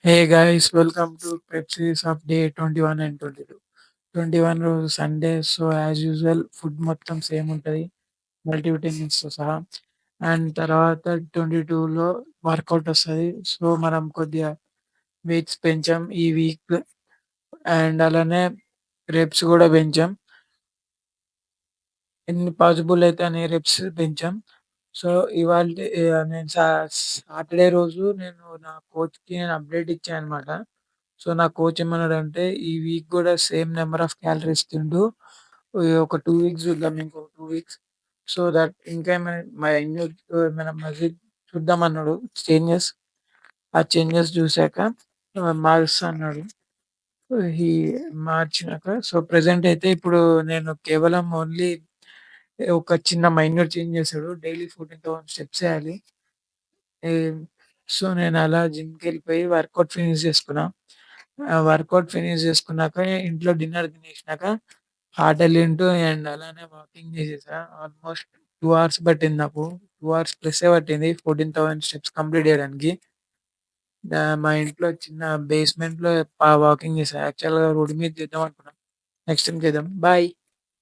Hey guys, welcome to Pepsi's of day 21 and 22. 21 రోజు Sunday. So as usual food మొత్తం same ఉంటది. మల్టీవిటమిన్స్‌తో సహా. And తర్వాత 22లో వర్కౌట్ వస్తది. సో మనం కొద్దిగా వెయిట్స్ పెంచాం ఈ వీక్. అండ్ అలానే రెప్స్ గూడా పెంచాం. ఎన్ని పాసిబుల్ అయితే అన్ని రెప్స్ పెంచాం. సో ఇవాల్టి నేను సాటర్‌డే రోజు నేను నా కోచ్‌కి నేను అప్డేట్ ఇచ్చా అనమాట. సో, నా కోచ్ ఏమన్నాడంటే, "ఈ వీక్ గూడా సేమ్ నంబర్ ఆఫ్ క్యాలరీస్ తిండు. ఒక 2 వీక్స్ చూద్దాం. ఇంకో 2 వీక్స్. సో దట్ ఇంకా ఏమైనా మజిల్ చూద్దామన్నాడు చేంజెస్. ఆ చేంజెస్ చూసాక మారుస్తా అన్నాడు. ఈ మార్చినాక సో, ప్రెజెంట్ అయితే ఇప్పుడు నేను కేవలం ఓన్లీ ఒక చిన్న మైన్యూర్ చేంజ్ చేసాడు. డైలీ 14,000 స్టెప్స్ ఎయాలి. ఏం సో, నేనలా జిమ్‌కెళ్ళిపోయి వర్కౌట్ ఫినిష్ చేసుకున్నా. వర్కౌట్ ఫినిష్ చేసుకున్నాక ఇంట్లో డిన్నర్ తినేసినాక హార్ట్ ఎళ్ళింటు అండ్ అలానే వాకింగ్ చేసేసా. ఆల్మోస్ట్ 2 అవర్స్ పట్టింది నాకు. 2 అవర్స్ ప్లస్సే పట్టింది 14,000 స్టెప్స్ కంప్లీట్ చేయడానికి. మా ఇంట్లో చిన్న బేస్‌మెంట్‌లో వాకింగ్ చేశా. యాక్చువల్‌గా రోడ్డు మీద చేద్దాం అనుకున్నా. నెక్స్ట్ టైమ్ చేద్దాం. బాయ్.